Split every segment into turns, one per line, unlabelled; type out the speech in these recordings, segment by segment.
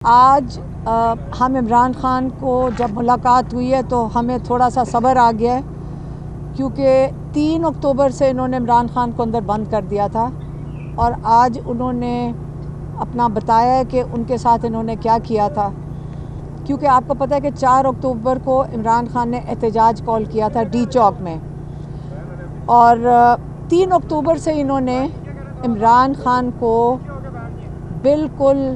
آج ہم عمران خان کو جب ملاقات ہوئی ہے تو ہمیں تھوڑا سا صبر آ گیا ہے، کیونکہ 3 اکتوبر سے انہوں نے عمران خان کو اندر بند کر دیا تھا اور آج انہوں نے اپنا بتایا ہے کہ ان کے ساتھ انہوں نے کیا کیا تھا. کیونکہ آپ کو پتہ ہے کہ 4 اکتوبر کو عمران خان نے احتجاج کال کیا تھا ڈی چوک میں، اور 3 اکتوبر سے انہوں نے عمران خان کو بالکل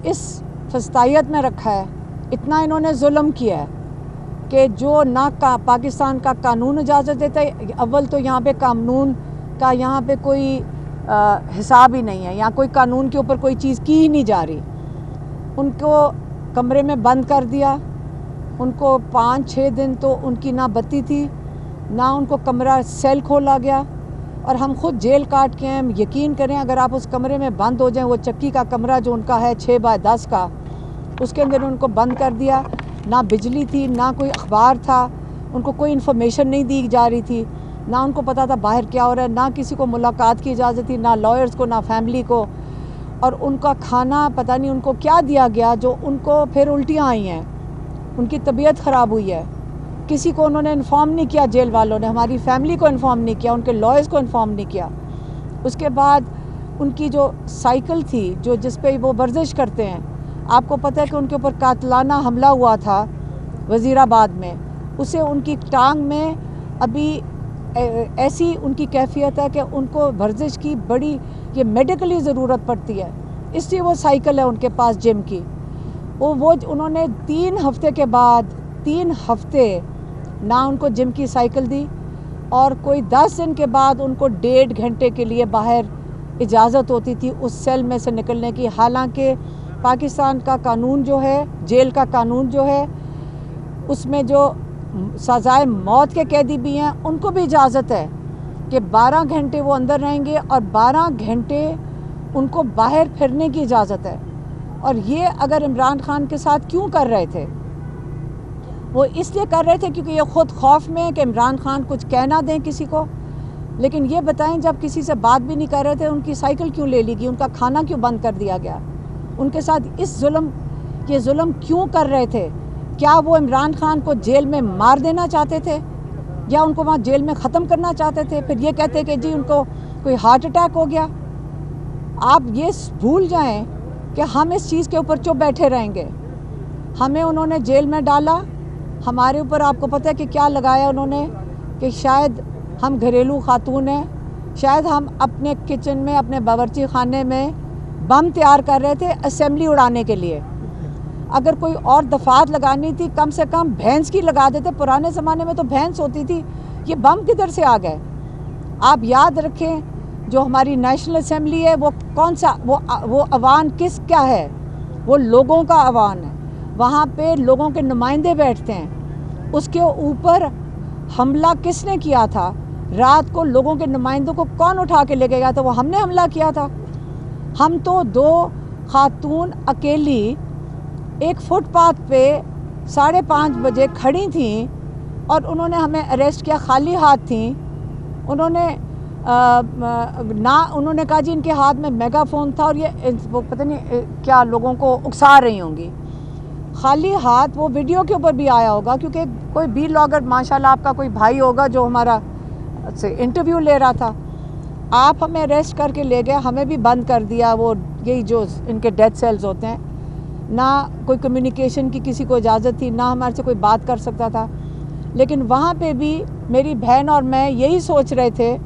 اس فسطائیت میں رکھا ہے. اتنا انہوں نے ظلم کیا ہے کہ جو نہ پاکستان کا قانون اجازت دیتا ہے. اول تو یہاں پہ قانون کا یہاں پہ کوئی حساب ہی نہیں ہے، یہاں کوئی قانون کے اوپر کوئی چیز کی ہی نہیں جا رہی. ان کو کمرے میں بند کر دیا، ان کو 5-6 دن تو ان کی نہ بتی تھی، نہ ان کو کمرہ سیل کھولا گیا. اور ہم خود جیل کاٹ کے ہیں. یقین کریں اگر آپ اس کمرے میں بند ہو جائیں، وہ چکی کا کمرہ جو ان کا ہے 6x10 کا، اس کے اندر ان کو بند کر دیا. نہ بجلی تھی، نہ کوئی اخبار تھا، ان کو کوئی انفارمیشن نہیں دی جا رہی تھی، نہ ان کو پتہ تھا باہر کیا ہو رہا ہے، نہ کسی کو ملاقات کی اجازت تھی، نہ لائرز کو، نہ فیملی کو. اور ان کا کھانا پتہ نہیں ان کو کیا دیا گیا جو ان کو پھر الٹیاں آئی ہیں، ان کی طبیعت خراب ہوئی ہے. کسی کو انہوں نے انفارم نہیں کیا، جیل والوں نے ہماری فیملی کو انفارم نہیں کیا، ان کے لائرز کو انفارم نہیں کیا. اس کے بعد ان کی جو سائیکل تھی جس پہ وہ ورزش کرتے ہیں، آپ کو پتہ ہے کہ ان کے اوپر قاتلانہ حملہ ہوا تھا وزیر آباد میں. اسے ان کی ٹانگ میں ابھی ایسی ان کی کیفیت ہے کہ ان کو ورزش کی بڑی یہ میڈیکلی ضرورت پڑتی ہے، اس لیے وہ سائیکل ہے ان کے پاس جم کی. وہ انہوں نے 3 ہفتے کے بعد 3 ہفتے نہ ان کو جم کی سائیکل دی، اور کوئی 10 دن کے بعد ان کو 1.5 گھنٹے کے لیے باہر اجازت ہوتی تھی اس سیل میں سے نکلنے کی. حالانکہ پاکستان کا قانون جو ہے، جیل کا قانون جو ہے، اس میں جو سزائے موت کے قیدی بھی ہیں ان کو بھی اجازت ہے کہ 12 گھنٹے وہ اندر رہیں گے اور 12 گھنٹے ان کو باہر پھرنے کی اجازت ہے. اور یہ اگر عمران خان کے ساتھ کیوں کر رہے تھے؟ وہ اس لیے کر رہے تھے کیونکہ یہ خود خوف میں ہے کہ عمران خان کچھ کہہ نہ دیں کسی کو. لیکن یہ بتائیں جب کسی سے بات بھی نہیں کر رہے تھے، ان کی سائیکل کیوں لے لی گئی، ان کا کھانا کیوں بند کر دیا گیا، ان کے ساتھ یہ ظلم کیوں کر رہے تھے؟ کیا وہ عمران خان کو جیل میں مار دینا چاہتے تھے، یا ان کو وہاں جیل میں ختم کرنا چاہتے تھے؟ پھر یہ کہتے کہ جی ان کو کوئی ہارٹ اٹیک ہو گیا. آپ یہ بھول جائیں کہ ہم اس چیز کے اوپر چپ بیٹھے رہیں گے. ہمیں انہوں نے جیل میں ڈالا، ہمارے اوپر آپ کو پتہ ہے کہ کیا لگایا انہوں نے، کہ شاید ہم گھریلو خاتون ہیں، شاید ہم اپنے کچن میں، اپنے باورچی خانے میں بم تیار کر رہے تھے اسمبلی اڑانے کے لیے. اگر کوئی اور دفعات لگانی تھی کم سے کم بھینس کی لگا دیتے. پرانے زمانے میں تو بھینس ہوتی تھی، یہ بم کدھر سے آ گئے؟ آپ یاد رکھیں جو ہماری نیشنل اسمبلی ہے وہ کون سا وہ ایوان کیا ہے؟ وہ لوگوں کا ایوان ہے. وہاں پہ لوگوں کے نمائندے بیٹھتے ہیں. اس کے اوپر حملہ کس نے کیا تھا؟ رات کو لوگوں کے نمائندوں کو کون اٹھا کے لے کے گیا تھا؟ وہ ہم نے حملہ کیا تھا. ہم تو 2 خاتون اکیلی ایک فٹ پاتھ پہ 5:30 بجے کھڑی تھیں اور انہوں نے ہمیں اریسٹ کیا، خالی ہاتھ تھیں. انہوں نے کہا جی ان کے ہاتھ میں میگا فون تھا، اور یہ پتہ نہیں کیا لوگوں کو اکسا رہی ہوں گی. خالی ہاتھ، وہ ویڈیو کے اوپر بھی آیا ہوگا، کیونکہ کوئی بھی لاگر ماشاءاللہ آپ کا کوئی بھائی ہوگا جو ہمارا سے انٹرویو لے رہا تھا. آپ ہمیں اریسٹ کر کے لے گئے، ہمیں بھی بند کر دیا. وہ یہی جو ان کے ڈیتھ سیلز ہوتے ہیں، نہ کوئی کمیونیکیشن کی کسی کو اجازت تھی، نہ ہمارے سے کوئی بات کر سکتا تھا. لیکن وہاں پہ بھی میری بہن اور میں یہی سوچ رہے تھے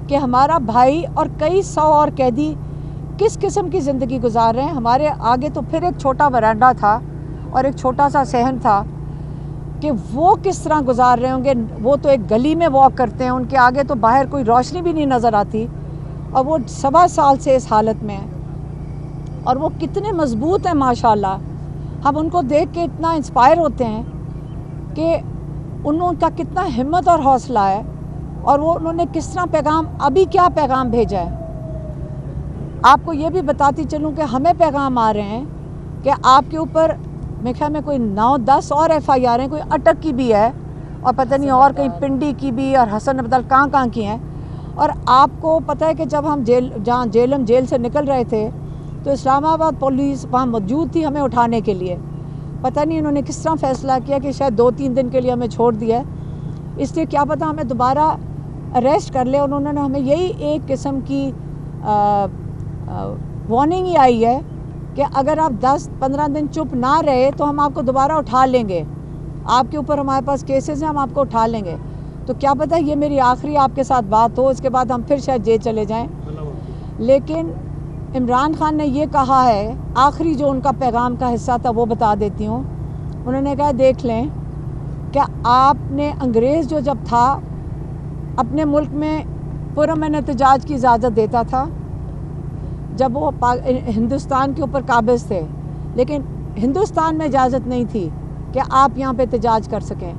کہ ہمارا بھائی اور کئی 100 اور قیدی کس قسم کی زندگی گزار رہے ہیں. ہمارے آگے تو پھر ایک چھوٹا ورانڈا تھا اور ایک چھوٹا سا صحن تھا کہ وہ کس طرح گزار رہے ہوں گے. وہ تو ایک گلی میں واک کرتے ہیں، ان کے آگے تو باہر کوئی روشنی بھی نہیں نظر آتی، اور وہ 7 سال سے اس حالت میں ہیں. اور وہ کتنے مضبوط ہیں ماشاءاللہ. ہم ان کو دیکھ کے اتنا انسپائر ہوتے ہیں کہ انہوں کا کتنا ہمت اور حوصلہ ہے، اور انہوں نے کس طرح ابھی کیا پیغام بھیجا ہے. آپ کو یہ بھی بتاتی چلوں کہ ہمیں پیغام آ رہے ہیں کہ آپ کے اوپر میرے خیال میں کوئی 9-10 اور FIR ہیں، کوئی اٹک کی بھی ہے، اور پتہ نہیں اور کہیں پنڈی کی بھی، اور حسن عبدال کہاں کی ہیں. اور آپ کو پتہ ہے کہ جب ہم جیل سے نکل رہے تھے تو اسلام آباد پولیس وہاں موجود تھی ہمیں اٹھانے کے لیے. پتہ نہیں انہوں نے کس طرح فیصلہ کیا کہ شاید 2-3 دن کے لیے ہمیں چھوڑ دیا ہے, اس لیے کیا پتہ ہمیں دوبارہ اریسٹ کر لے. اور انہوں نے ہمیں یہی ایک قسم کی وارننگ ہی آئی ہے کہ اگر آپ 10-15 دن چپ نہ رہے تو ہم آپ کو دوبارہ اٹھا لیں گے, آپ کے اوپر ہمارے پاس کیسز ہیں, ہم آپ کو اٹھا لیں گے. تو کیا پتہ یہ میری آخری آپ کے ساتھ بات ہو, اس کے بعد ہم پھر شاید جیل چلے جائیں. لیکن عمران خان نے یہ کہا ہے, آخری جو ان کا پیغام کا حصہ تھا وہ بتا دیتی ہوں. انہوں نے کہا دیکھ لیں کہ آپ نے انگریز جو جب تھا اپنے ملک میں پرامن احتجاج کی اجازت دیتا تھا جب وہ ہندوستان کے اوپر قابض تھے, لیکن ہندوستان میں اجازت نہیں تھی کہ آپ یہاں پہ احتجاج کر سکیں.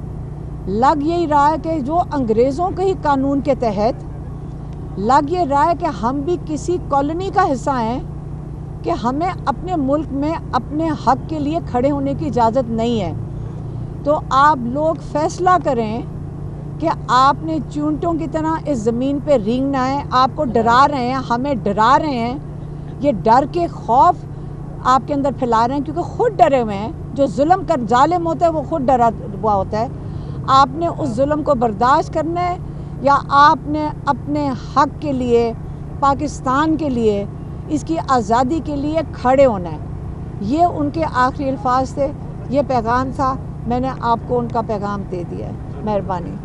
لگ یہی رہا ہے کہ جو انگریزوں کے ہی قانون کے تحت لگ یہ رہا ہے کہ ہم بھی کسی کالونی کا حصہ ہیں کہ ہمیں اپنے ملک میں اپنے حق کے لیے کھڑے ہونے کی اجازت نہیں ہے. تو آپ لوگ فیصلہ کریں کہ آپ نے چونٹوں کی طرح اس زمین پہ رینگنا ہے. آپ کو ڈرا رہے ہیں, ہمیں ڈرا رہے ہیں, یہ ڈر کے خوف آپ کے اندر پھیلا رہے ہیں کیونکہ خود ڈرے ہوئے ہیں. جو ظالم ہوتا ہے وہ خود ڈرا ہوا ہوتا ہے. آپ نے اس ظلم کو برداشت کرنا ہے یا آپ نے اپنے حق کے لیے, پاکستان کے لیے, اس کی آزادی کے لیے کھڑے ہونا ہے. یہ ان کے آخری الفاظ تھے, یہ پیغام تھا, میں نے آپ کو ان کا پیغام دے دیا ہے. مہربانی.